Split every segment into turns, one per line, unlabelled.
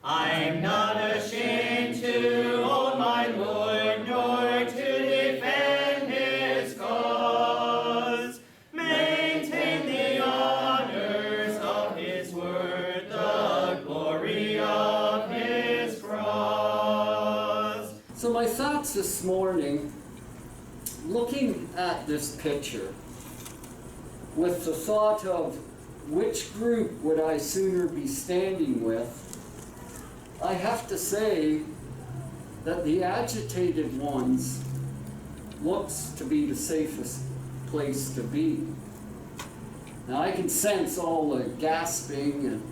I'm not ashamed to own my Lord, nor to defend his cause. Maintain the honors of his word, the glory of his cross.
So my thoughts this morning, looking at this picture, with the thought of which group would I sooner be standing with, I have to say that the agitated ones looks to be the safest place to be. Now I can sense all the gasping and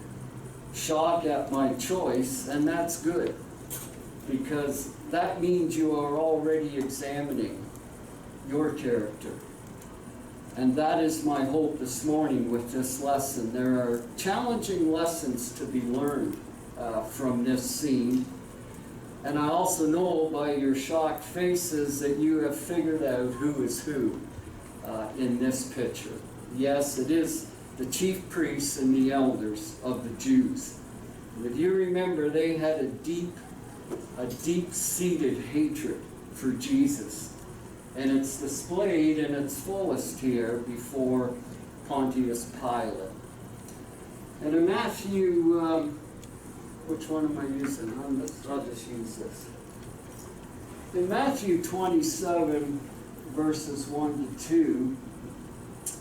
shock at my choice, and that's good, because that means you are already examining your character. And that is my hope this morning with this lesson. There are challenging lessons to be learned from this scene. And I also know by your shocked faces that you have figured out who is who in this picture. Yes, it is the chief priests and the elders of the Jews. And if you remember, they had a deep-seated hatred for Jesus. And it's displayed in its fullest here before Pontius Pilate. And in Matthew, which one am I using? I'll just use this. In Matthew 27, verses 1 to 2,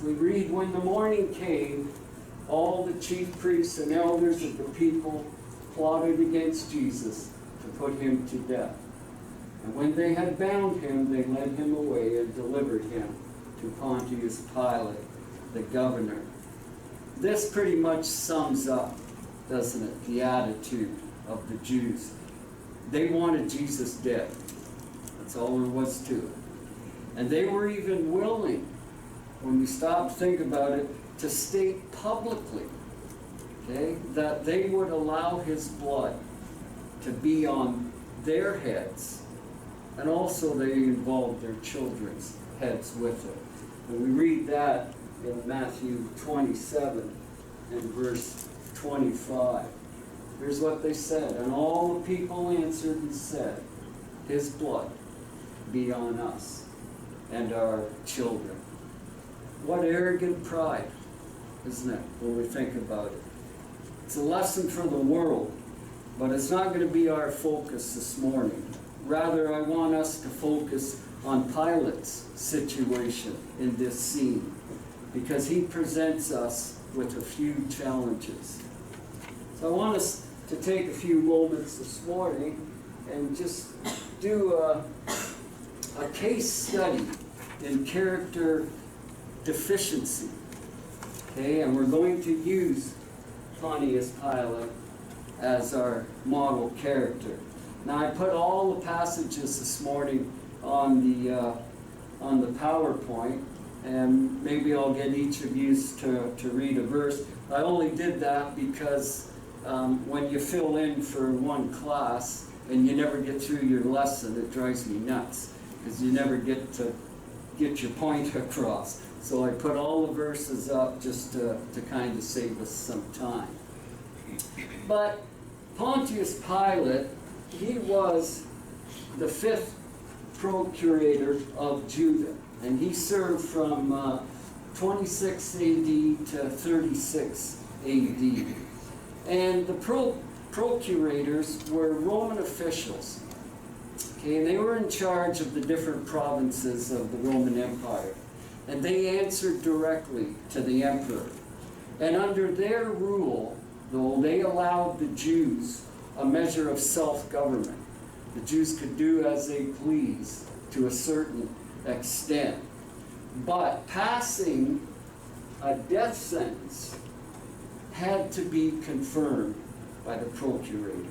we read, "When the morning came, all the chief priests and elders of the people plotted against Jesus to put him to death. And when they had bound him, they led him away and delivered him to Pontius Pilate, the governor." This pretty much sums up, doesn't it, the attitude of the Jews. They wanted Jesus dead. That's all there was to it. And they were even willing, when we stop to think about it, to state publicly, okay, that they would allow his blood to be on their heads. And also they involved their children's heads with it. And we read that in Matthew 27 and verse 25. Here's what they said. "And all the people answered and said, his blood be on us and our children." What arrogant pride, isn't it, when we think about it? It's a lesson for the world, but it's not going to be our focus this morning. Rather, I want us to focus on Pilate's situation in this scene, because he presents us with a few challenges. So I want us to take a few moments this morning and just do a case study in character deficiency. Okay, and we're going to use Pontius Pilate as our model character. Now I put all the passages this morning on the PowerPoint, and maybe I'll get each of you to read a verse. I only did that because when you fill in for one class and you never get through your lesson, it drives me nuts, because you never get to get your point across. So I put all the verses up just to kind of save us some time. But Pontius Pilate, he was the 5th procurator of Judah, and he served from 26 AD to 36 AD. And the procurators were Roman officials. Okay, and they were in charge of the different provinces of the Roman Empire. And they answered directly to the emperor. And under their rule, though, they allowed the Jews a measure of self-government. The Jews could do as they pleased to a certain extent. But passing a death sentence had to be confirmed by the procurator.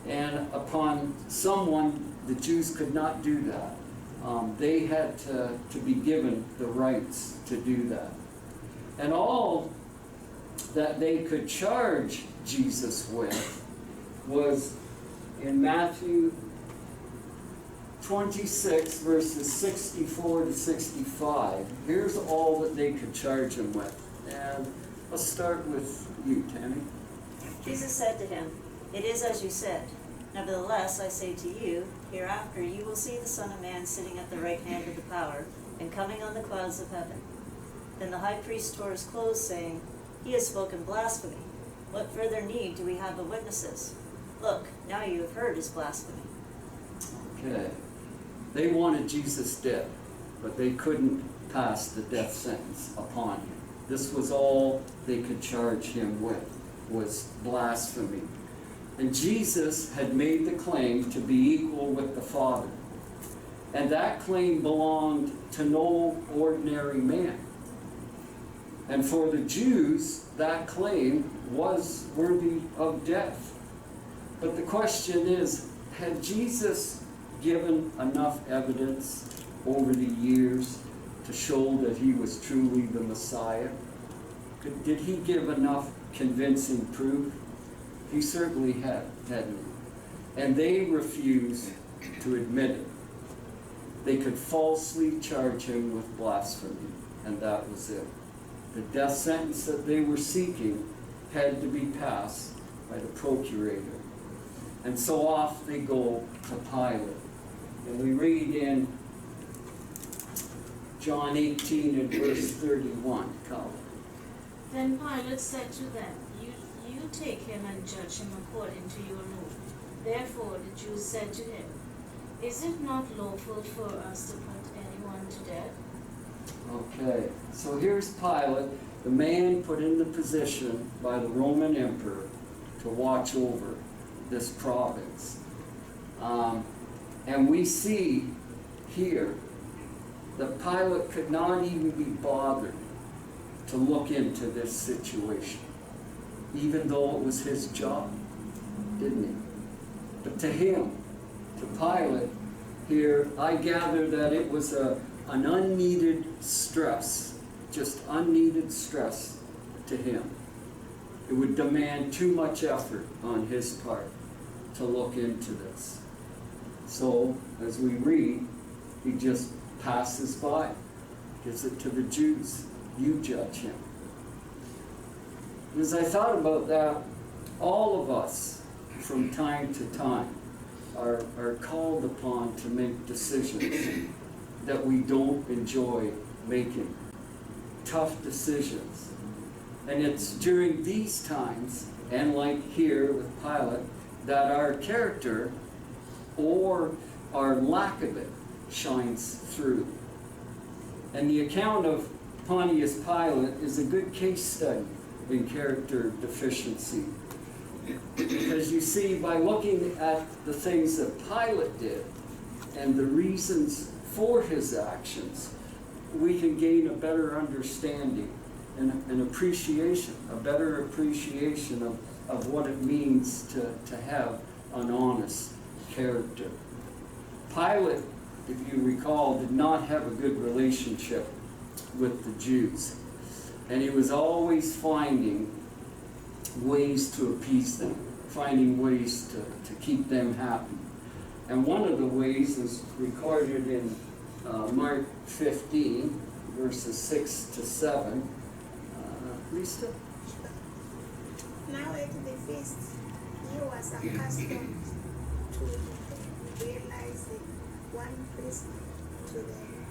And upon someone, the Jews could not do that. They had to be given the rights to do that. And all that they could charge Jesus with was in Matthew 26, verses 64 to 65. Here's all that they could charge him with. And let's start with you, Tammy.
Jesus said to him, It is as you said. Nevertheless, I say to you, hereafter you will see the Son of Man sitting at the right hand of the power, and coming on the clouds of heaven. Then the high priest tore his clothes, saying, He has spoken blasphemy. What further need do we have of witnesses? Look, now you have heard his blasphemy.
Okay. They wanted Jesus dead, but they couldn't pass the death sentence upon him. This was all they could charge him with, was blasphemy. And Jesus had made the claim to be equal with the Father. And that claim belonged to no ordinary man. And for the Jews, that claim was worthy of death. But the question is, had Jesus given enough evidence over the years to show that he was truly the Messiah? Did he give enough convincing proof? He certainly hadn't. And they refused to admit it. They could falsely charge him with blasphemy, and that was it. The death sentence that they were seeking had to be passed by the procurator. And so off they go to Pilate. And we read in John 18 and verse 31. Colin.
Then Pilate said to them, You take him and judge him according to your law. Therefore the Jews said to him, Is it not lawful for us to put anyone to death?
Okay, so here's Pilate, the man put in the position by the Roman emperor to watch over this province. And we see here that Pilate could not even be bothered to look into this situation, even though it was his job, didn't he? But to him, to Pilate, here, I gather that it was an unneeded stress, just unneeded stress to him. It would demand too much effort on his part to look into this. So, as we read, he just passes by, gives it to the Jews. You judge him. As I thought about that, all of us, from time to time, are called upon to make decisions that we don't enjoy making. Tough decisions. And it's during these times, and like here with Pilate, that our character or our lack of it shines through. And the account of Pontius Pilate is a good case study in character deficiency. Because you see, by looking at the things that Pilate did and the reasons for his actions, we can gain a better understanding and an appreciation, a better appreciation of what it means to have an honest character. Pilate, if you recall, did not have a good relationship with the Jews. And he was always finding ways to appease them, finding ways to keep them happy. And one of the ways is recorded in Mark 15, verses 6 to 7. Lisa?
Now at the feast, he was accustomed to realizing one prisoner to them,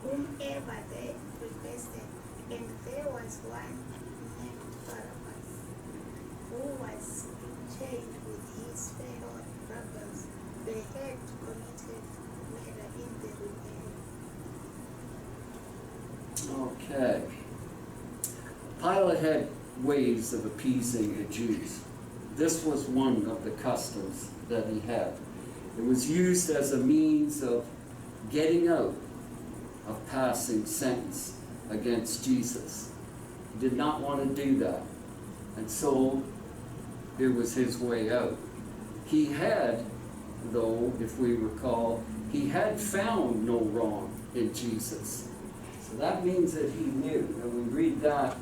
whomever they requested, and there was one named Barabbas, who was chained with his fellow robbers. They had committed murder in the rebellion.
Okay. Pilate had ways of appeasing the Jews. This was one of the customs that he had. It was used as a means of getting out of passing sentence against Jesus. He did not want to do that. And so it was his way out. He had, though, if we recall, he had found no wrong in Jesus. So that means that he knew. And we read that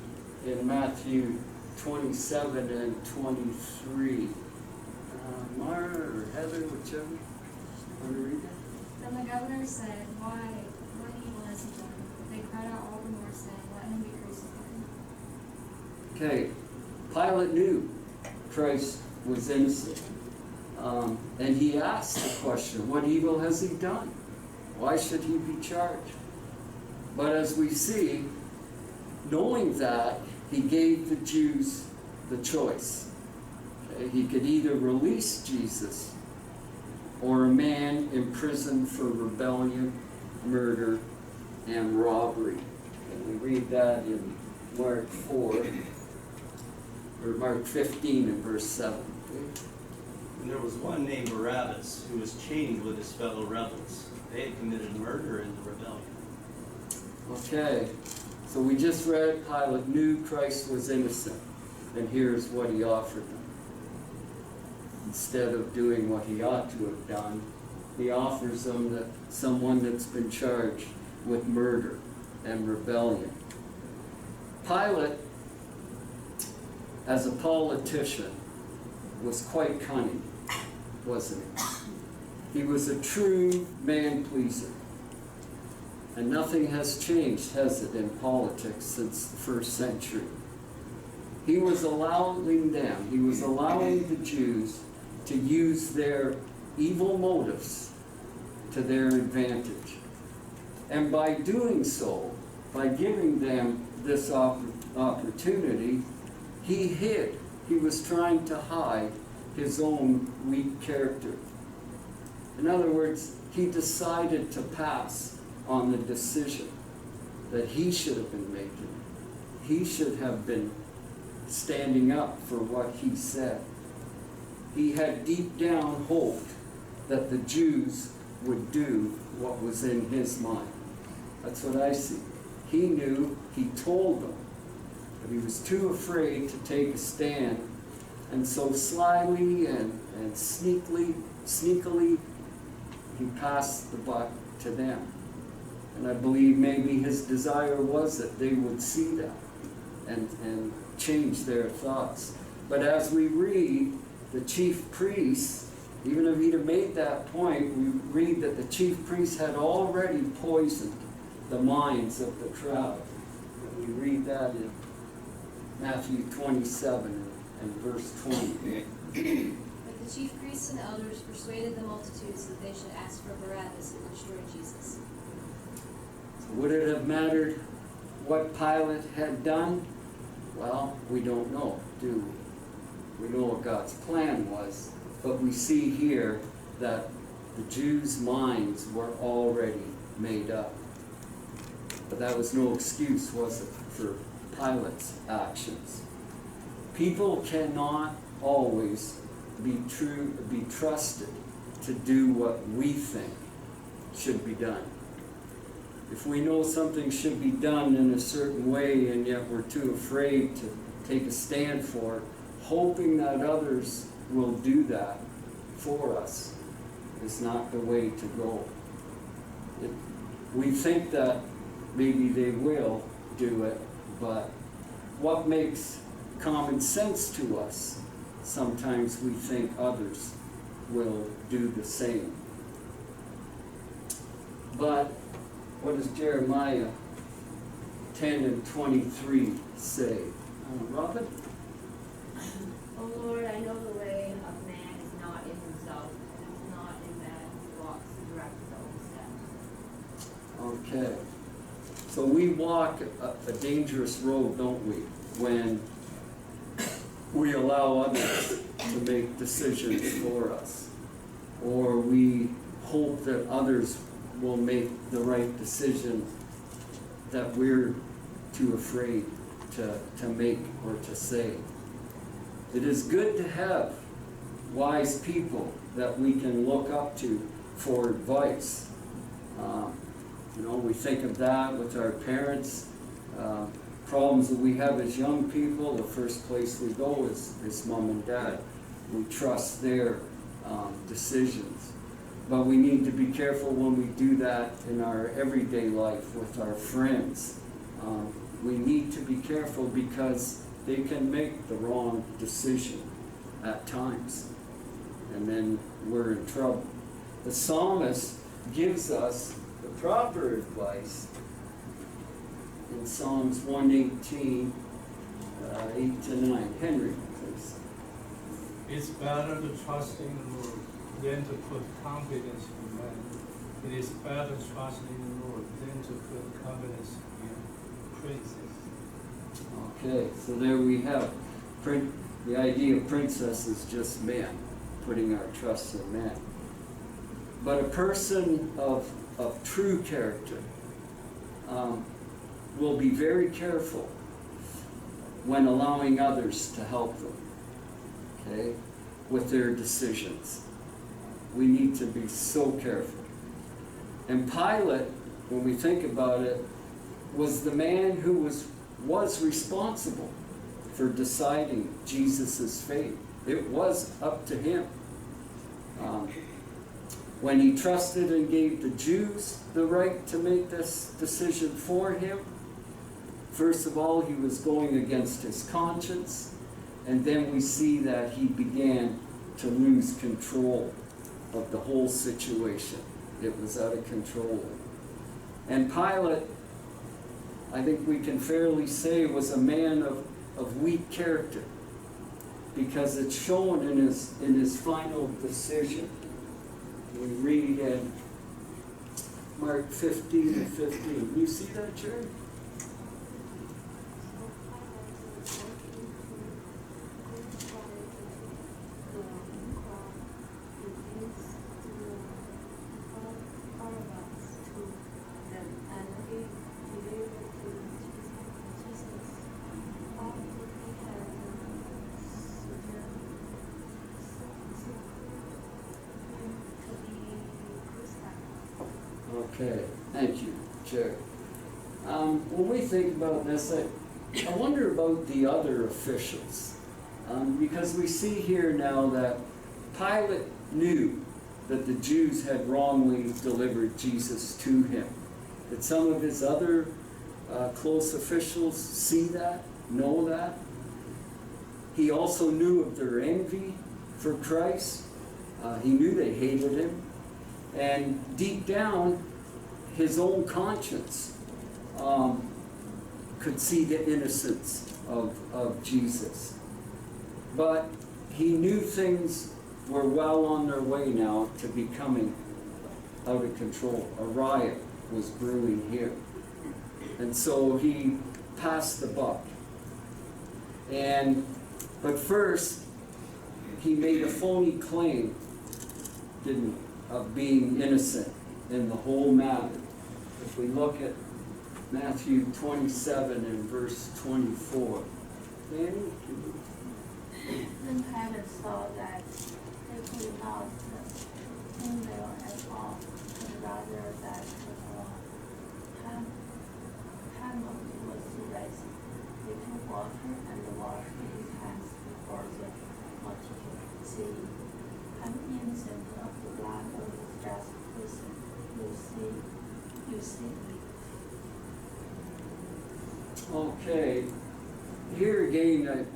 in Matthew 27 and 23. Mara or Heather, whichever. Want to read that?
Then the governor said, Why? What evil has he done? They cried out all the more, saying, Let him be crucified.
Okay. Pilate knew Christ was innocent. And he asked the question, what evil has he done? Why should he be charged? But as we see, knowing that, he gave the Jews the choice. Okay? He could either release Jesus or a man imprisoned for rebellion, murder, and robbery. And we read that in Mark 4, or Mark 15 and verse 7.
And there was one named Barabbas who was chained with his fellow rebels. They had committed murder in the rebellion.
Okay, so we just read Pilate knew Christ was innocent, and here's what he offered them. Instead of doing what he ought to have done, he offers them that someone that's been charged with murder and rebellion. Pilate, as a politician, was quite cunning, wasn't he? He was a true man-pleaser. And nothing has changed, has it, in politics since the first century. He was allowing the Jews to use their evil motives to their advantage. And by doing so, by giving them this opportunity, he was trying to hide his own weak character. In other words, he decided to pass on the decision that he should have been making. He should have been standing up for what he said. He had deep down hoped that the Jews would do what was in his mind. That's what I see. He knew, he told them, but he was too afraid to take a stand, and so slyly and sneakily, he passed the buck to them. And I believe maybe his desire was that they would see that and change their thoughts. But as we read, the chief priests, even if he'd have made that point, we read that the chief priests had already poisoned the minds of the crowd. And we read that in Matthew 27 and verse 20.
But the chief priests and elders persuaded the multitudes that they should ask for Barabbas and destroy Jesus.
Would it have mattered what Pilate had done? Well, we don't know, do we? We know what God's plan was, but we see here that the Jews' minds were already made up. But that was no excuse, was it, for Pilate's actions? People cannot always be trusted to do what we think should be done. If we know something should be done in a certain way and yet we're too afraid to take a stand for it, hoping that others will do that for us is not the way to go. We think that maybe they will do it, but what makes common sense to us, sometimes we think others will do the same. But what does Jeremiah 10 and 23 say? Robin?
O Lord, I know the way of man is not in himself, and it is not in that he walks to direct his own steps.
Okay. So we walk a dangerous road, don't we, when we allow others to make decisions for us, or we hope that others will make the right decision that we're too afraid to make or to say. It is good to have wise people that we can look up to for advice. We think of that with our parents. Problems that we have as young people, the first place we go is mom and dad. We trust their decisions. But we need to be careful when we do that in our everyday life with our friends. We need to be careful because they can make the wrong decision at times. And then we're in trouble. The psalmist gives us the proper advice in Psalms 118, 8 to 9. Henry, please.
It's better to trust in the Lord than to put confidence in man. It is better to trust in the Lord than to put confidence in princes.
Okay, so there we have the idea of princess is just man, putting our trust in man. But a person of true character will be very careful when allowing others to help them, okay, with their decisions. We need to be so careful. And Pilate, when we think about it, was the man who was responsible for deciding Jesus' fate. It was up to him. When he trusted and gave the Jews the right to make this decision for him, first of all, he was going against his conscience, and then we see that he began to lose control of the whole situation. It was out of control. And Pilate, I think we can fairly say, was a man of weak character, because it's shown in his final decision. We read in Mark 15:15. You see that, Jerry? Okay, thank you, Jerry. When we think about this, I wonder about the other officials, because we see here now that Pilate knew that the Jews had wrongly delivered Jesus to him. Did some of his other close officials see that, know that? He also knew of their envy for Christ. He knew they hated him. And deep down, his own conscience could see the innocence of Jesus. But he knew things were well on their way now to becoming out of control. A riot was brewing here. And so he passed the buck. But first, he made a phony claim, didn't he, of being innocent in the whole matter. If we look at Matthew 27 and verse 24. Danny?
Then Pilate saw that they could not him there at all, but rather that Pilate was raised. They took water and washed his hands before the multitude, saying, "I'm innocent of the blood of this just person. You see me."
Okay. Here again,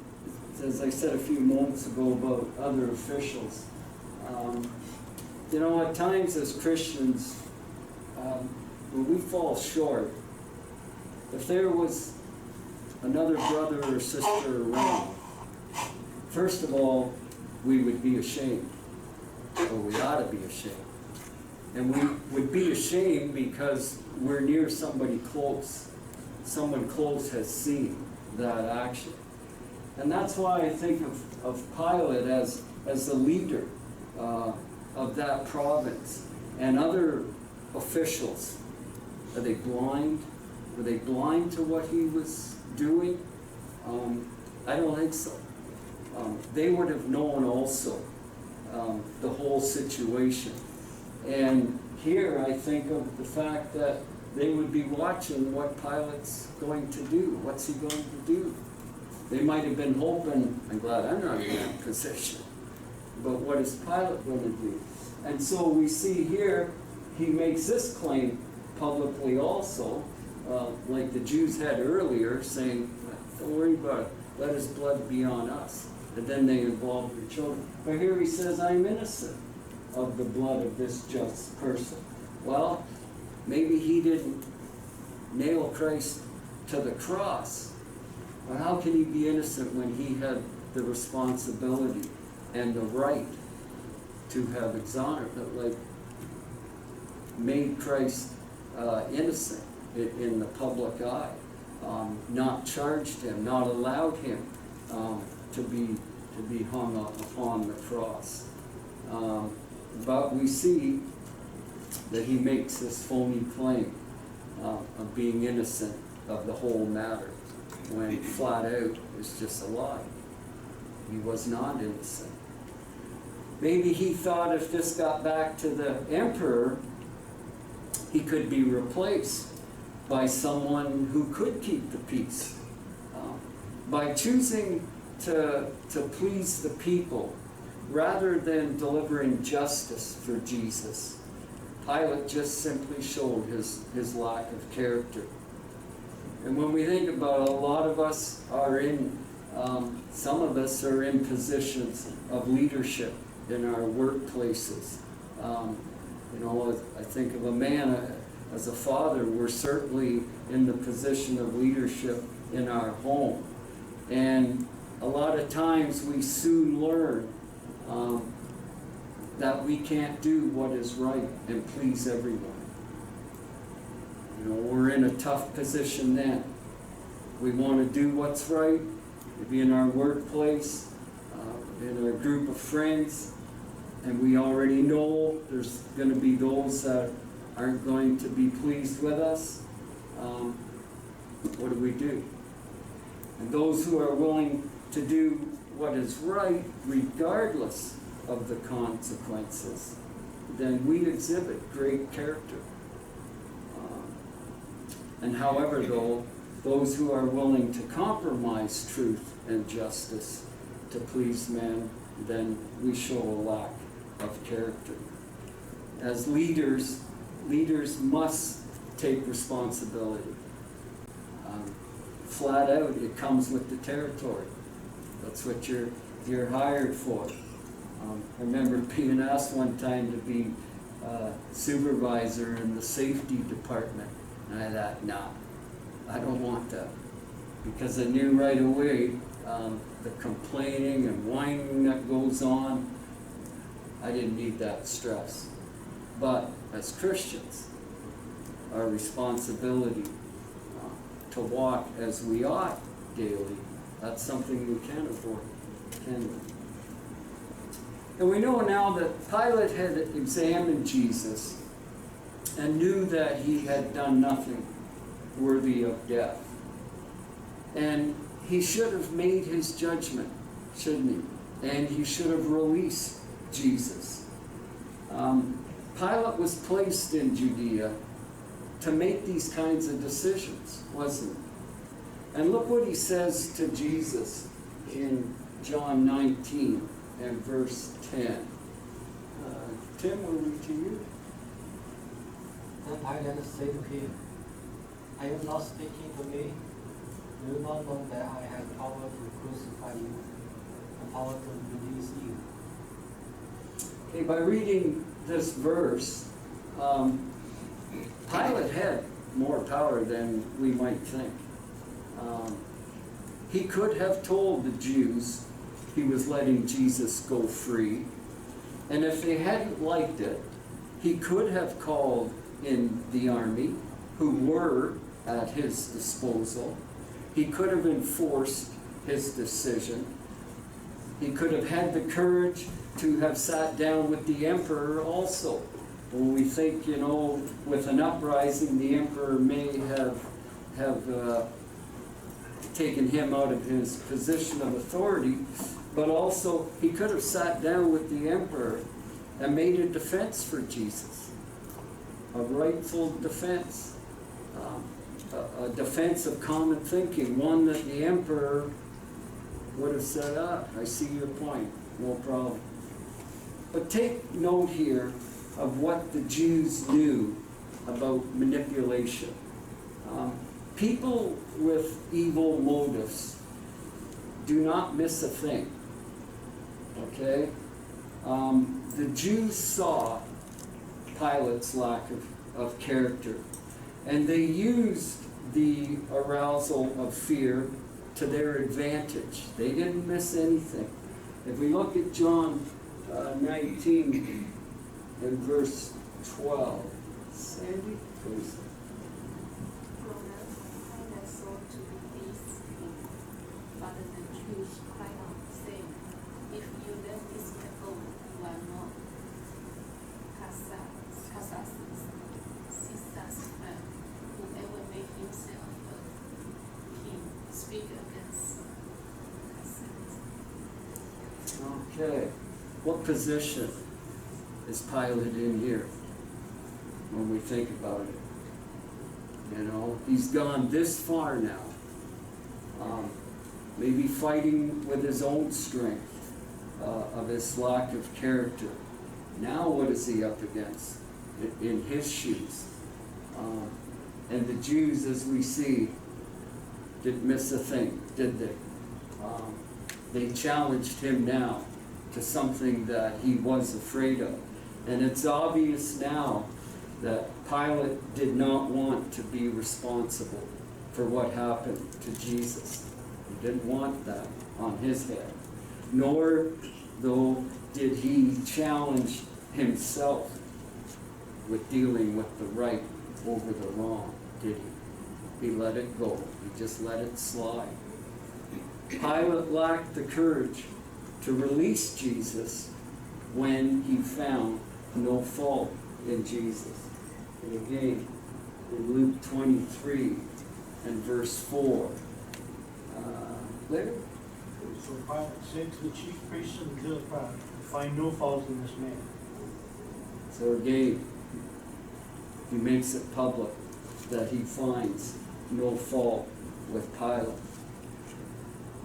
as I said a few moments ago about other officials, at times as Christians, when we fall short, if there was another brother or sister around, first of all, we would be ashamed, or we ought to be ashamed. And we would be ashamed because we're near somebody close. Someone close has seen that action. And that's why I think of Pilate as the leader of that province. And other officials, are they blind? Were they blind to what he was doing? I don't think so. They would have known also the whole situation. And here I think of the fact that they would be watching what Pilate's going to do. What's he going to do? They might have been hoping, I'm glad I'm not in that position, but what is Pilate going to do? And so we see here, he makes this claim publicly also, like the Jews had earlier, saying, don't worry about it, let his blood be on us. And then they involve their children. But here he says, I'm innocent of the blood of this just person. Well, maybe he didn't nail Christ to the cross, But how can he be innocent when he had the responsibility and the right to have made Christ innocent in the public eye, not charged him, not allowed him to be hung up upon the cross. But we see that he makes this phony claim of being innocent of the whole matter, when flat out is just a lie. He was not innocent. Maybe he thought if this got back to the emperor, he could be replaced by someone who could keep the peace. By choosing to please the people rather than delivering justice for Jesus, Pilate just simply showed his lack of character. And when we think about it, a lot of us are some of us are in positions of leadership in our workplaces. I think of a man as a father, we're certainly in the position of leadership in our home. And a lot of times we soon learn that we can't do what is right and please everyone. We're in a tough position then. We want to do what's right, maybe in our workplace, in our group of friends, and we already know there's going to be those that aren't going to be pleased with us. What do? And those who are willing to do what is right, regardless of the consequences, then we exhibit great character. And however, though, those who are willing to compromise truth and justice to please men, then we show a lack of character. As leaders must take responsibility. Flat out, it comes with the territory. That's what you're hired for. I remember being asked one time to be supervisor in the safety department. And I thought, no, I don't want that. Because I knew right away the complaining and whining that goes on. I didn't need that stress. But as Christians, our responsibility to walk as we ought daily, that's something we can't avoid, can we? And we know now that Pilate had examined Jesus and knew that he had done nothing worthy of death. And he should have made his judgment, shouldn't he? And he should have released Jesus. Pilate was placed in Judea to make these kinds of decisions, wasn't he? And look what he says to Jesus in John 19 and verse 10. Tim, will read to you.
Then Pilate said to him, "Are you not speaking to me? Do you not know that I have power to crucify you and power to release you?"
Okay, by reading this verse, Pilate had more power than we might think. He could have told the Jews he was letting Jesus go free, and if they hadn't liked it, he could have called in the army who were at his disposal. He could have enforced his decision. He could have had the courage to have sat down with the emperor also. When we think, with an uprising, the emperor may have taken him out of his position of authority, but also he could have sat down with the emperor and made a defense for Jesus, a rightful defense, a defense of common thinking, one that the emperor would have said, I see your point, no problem. But take note here of what the Jews knew about manipulation. People with evil motives do not miss a thing, okay? The Jews saw Pilate's lack of character, and they used the arousal of fear to their advantage. They didn't miss anything. If we look at John 19 and verse 12. Sandy, please.
Pilate sought to release him, but the Jews cried out, saying, "If you let this man go, you are not Caesar's friend. Whoever made himself a king, speak against Caesar."
Okay. What position is Pilate in here when we think about it? You know, he's gone this far now. Maybe fighting with his own strength of his lack of character. Now what is he up against in his shoes? And the Jews, as we see, didn't miss a thing, did they? They challenged him now to something that he was afraid of. And it's obvious now that Pilate did not want to be responsible for what happened to Jesus. He didn't want that on his head. Nor, though, did he challenge himself with dealing with the right over the wrong, did he? He let it go. He just let it slide. Pilate lacked the courage to release Jesus when he found no fault in Jesus. And again, in Luke 23 and verse 4. Larry?
So Pilate said to the chief priests and to the crowd, "Find no fault in this man."
So again, he makes it public that he finds no fault with Pilate.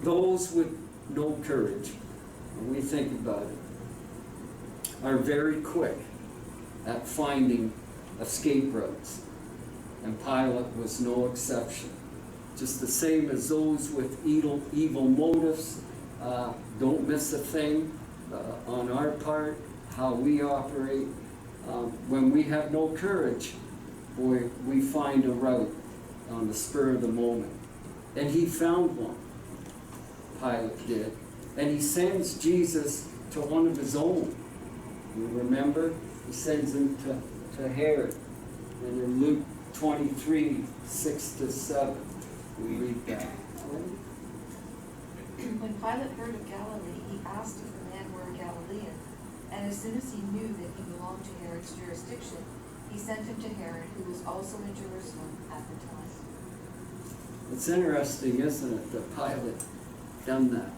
Those with no courage, when we think about it, are very quick at finding escape routes. And Pilate was no exception. Just the same as those with evil motives don't miss a thing on our part, how we operate. When we have no courage, boy, we find a route on the spur of the moment. And he found one, Pilate did. And he sends Jesus to one of his own. You remember? He sends him to Herod. And in Luke 23, 6-7, we read that.
When Pilate heard of Galilee, he asked if the man were a Galilean. And as soon as he knew that he belonged to Herod's jurisdiction, he sent him to Herod, who was also in Jerusalem at the time.
It's interesting, isn't it, that Pilate done that?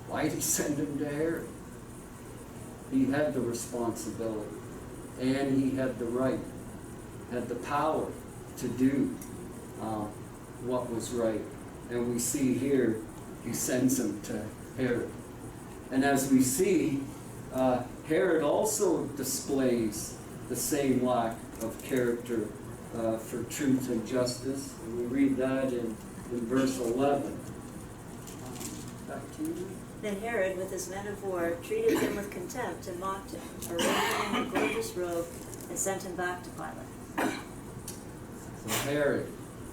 Why did he send him to Herod? He had the responsibility, and he had the right, had the power to do what was right. And we see here, he sends him to Herod. And as we see, Herod also displays the same lack of character for truth and justice. And we read that in verse 11. Back to you.
Then Herod, with his men of war, treated him with contempt and mocked him, arrayed him in a gorgeous robe, and sent him back to Pilate.
So Herod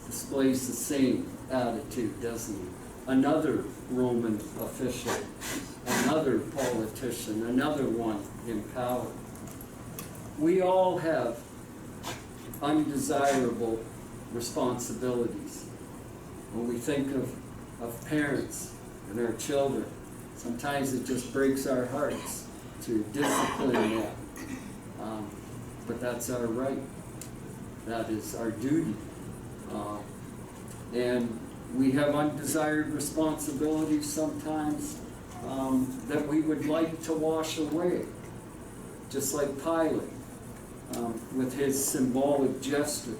displays the same attitude, doesn't he? Another Roman official, another politician, another one in power. We all have undesirable responsibilities. When we think of parents and our children, sometimes it just breaks our hearts to discipline them. But that's our right. That is our duty. And we have undesired responsibilities sometimes that we would like to wash away. Just like Pilate with his symbolic gesture.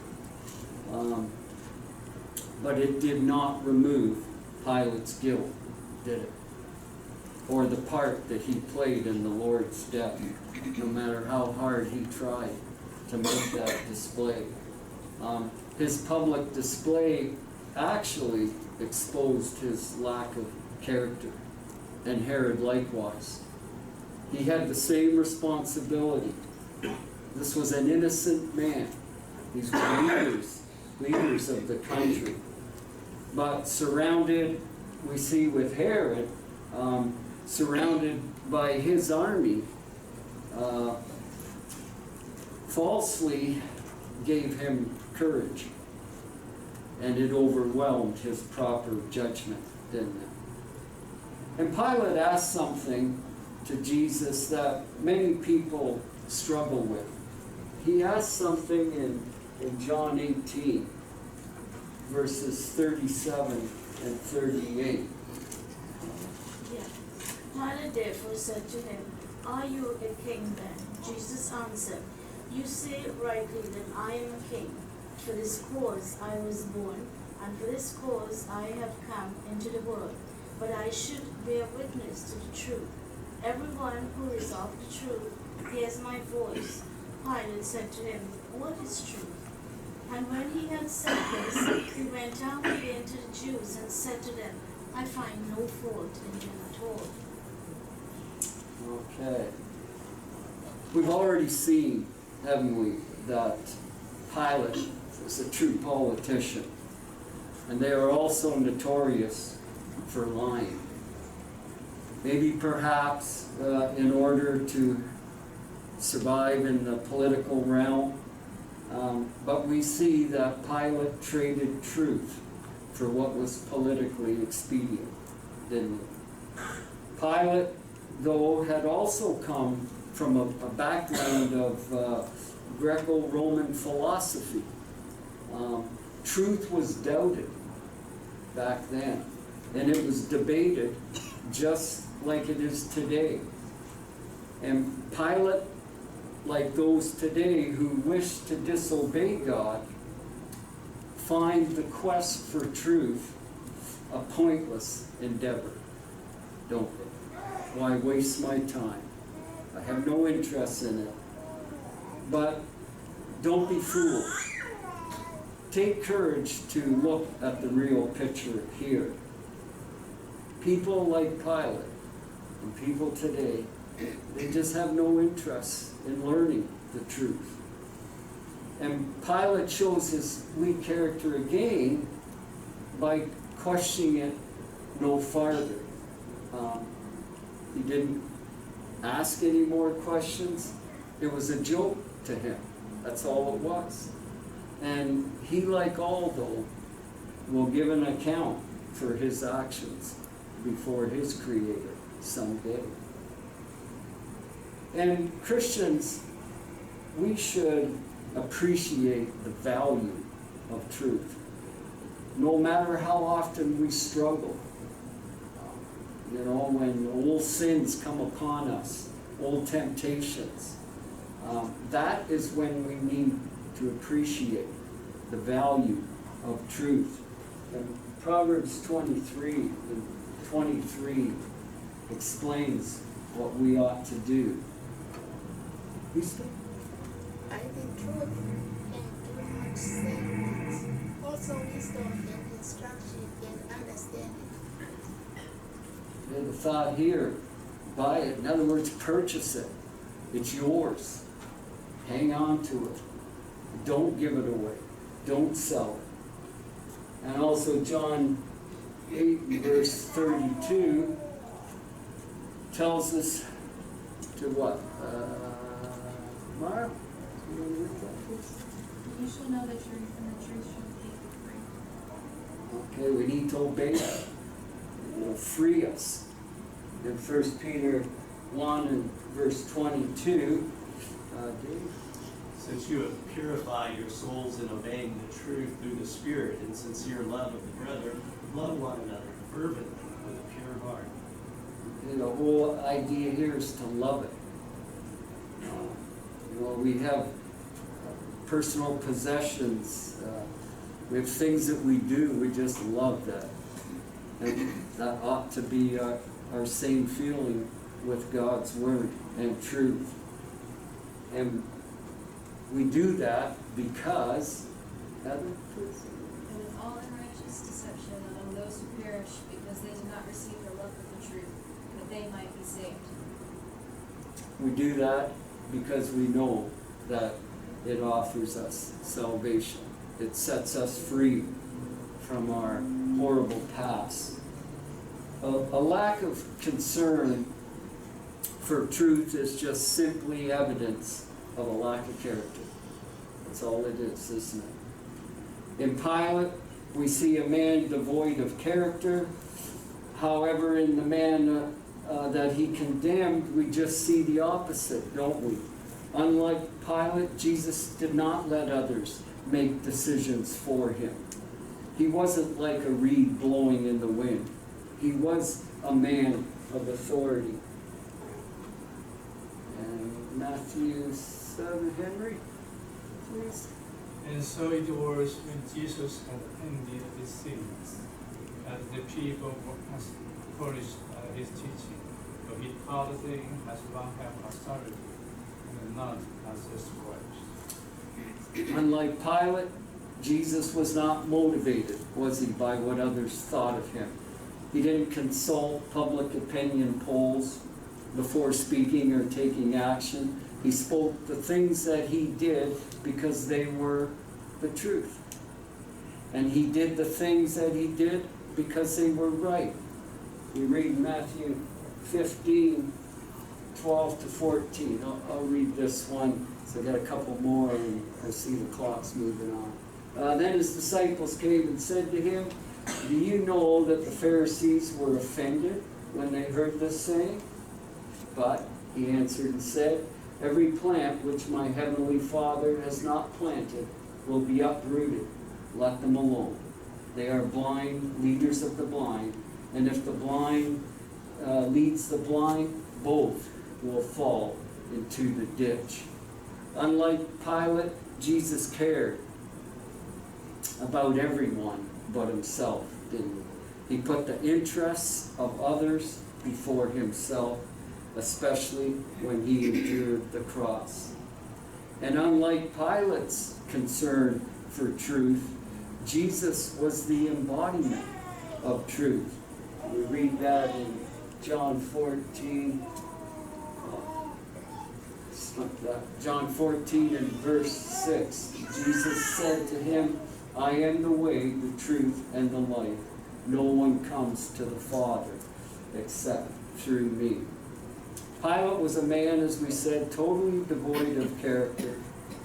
But it did not remove Pilate's guilt, did it? Or the part that he played in the Lord's death, no matter how hard he tried to make that display. His public display actually exposed his lack of character, and Herod likewise. He had the same responsibility. This was an innocent man. These were leaders of the country. but surrounded, we see with Herod, surrounded by his army, falsely gave him courage, and it overwhelmed his proper judgment, didn't it? And Pilate asked something to Jesus that many people struggle with. He asked something in John 18, verses 37 and 38.
Yeah. Pilate therefore said to him, "Are you a king then?" Jesus answered, "You say rightly that I am a king. For this cause I was born, and for this cause I have come into the world, but I should bear witness to the truth. Everyone who is of the truth hears my voice." Pilate said to him, "What is truth?" And when he had said this, he went out again to the Jews and said to them, "I find no fault in him at all."
Okay. We've already seen, haven't we, that Pilate was a true politician. And they are also notorious for lying. Maybe perhaps in order to survive in the political realm. But we see that Pilate traded truth for what was politically expedient, didn't he? Pilate, though, had also come from a background of Greco-Roman philosophy. Truth was doubted back then, and it was debated just like it is today. And Pilate, like those today who wish to disobey God, find the quest for truth a pointless endeavor, don't they? Why waste my time? I have no interest in it. But don't be fooled. Take courage to look at the real picture here. People like Pilate and people today, they just have no interest in learning the truth. And Pilate shows his weak character again by questioning it no farther. He didn't ask any more questions. It was a joke to him. That's all it was. And he, like all, though, will give an account for his actions before his Creator someday. And Christians, we should appreciate the value of truth, no matter how often we struggle. You know, when old sins come upon us, old temptations, that is when we need to appreciate the value of truth. And Proverbs 23 and 23 explains what we ought to do.
I the truth and do much sense, also wisdom and instruction and understanding.
And the thought here, buy it. In other words, purchase it. It's yours. Hang on to it. Don't give it away. Don't sell it. And also John 8 verse 32 tells us to what? Mark? You want to read that, please?
You shall know the truth, and the truth shall make you free.
Okay, we need to obey that. It will free us. In 1 Peter 1 and verse 22, Dave?
Since you have purified your souls in obeying the truth through the Spirit in sincere love of the brethren, love one another fervently with a pure heart.
The whole idea here is to love it. We have personal possessions. We have things that we do. We just love that. And that ought to be our same feeling with God's Word and truth. And we do that because,
And with all unrighteous deception among those who perish, because they did not receive the love of the truth, that they might be saved.
we do that because we know that it offers us salvation. It sets us free from our horrible past. A lack of concern for truth is just simply evidence of a lack of character. That's all it is, isn't it? In Pilate, we see a man devoid of character. However, in the man that he condemned, we just see the opposite, don't we? Unlike Pilate, Jesus did not let others make decisions for him. He wasn't like a reed blowing in the wind. He was a man of authority. And Matthew 7, Henry, please.
And so it was when Jesus had ended his sins, that the people were astonished at his teaching. For he taught them as one have authority, and not as the scribes.
Unlike Pilate, Jesus was not motivated, was he, by what others thought of him. He didn't consult public opinion polls before speaking or taking action. He spoke the things that he did because they were the truth. And he did the things that he did because they were right. We read Matthew 15, 12 to 14. I'll read this one. So I got a couple more, and I see the clock's moving on. Then his disciples came and said to him, "Do you know that the Pharisees were offended when they heard this saying?" But he answered and said, "Every plant which my heavenly Father has not planted will be uprooted. Let them alone. They are blind leaders of the blind, and if the blind leads the blind, both will fall into the ditch." Unlike Pilate, Jesus cared about everyone but himself, didn't he? He put the interests of others before himself, especially when he endured the cross. And unlike Pilate's concern for truth, Jesus was the embodiment of truth. We read that in John 14. John 14 and verse 6. Jesus said to him, "I am the way, the truth, and the life. No one comes to the Father except through me." Pilate was a man, as we said, totally devoid of character.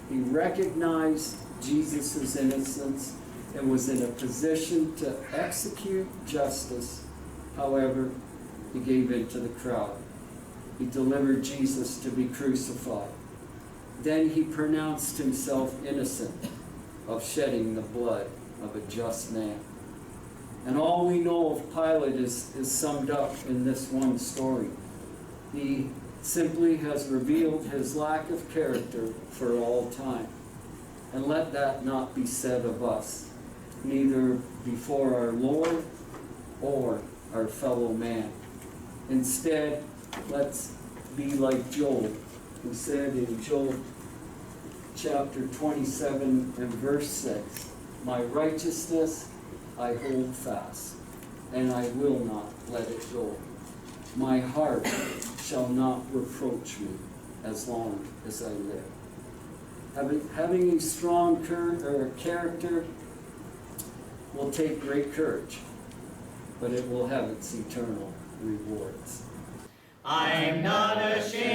He recognized Jesus' innocence and was in a position to execute justice. However, he gave in to the crowd. He delivered Jesus to be crucified. Then he pronounced himself innocent of shedding the blood of a just man. And all we know of Pilate is summed up in this one story. He simply has revealed his lack of character for all time. And let that not be said of us, neither before our Lord or our fellow man. Instead, let's be like Job, who said in Job chapter 27 and verse 6, "My righteousness I hold fast, and I will not let it go. My heart shall not reproach me as long as I live." Having a strong character will take great courage, but it will have its eternal rewards.
I'm not ashamed.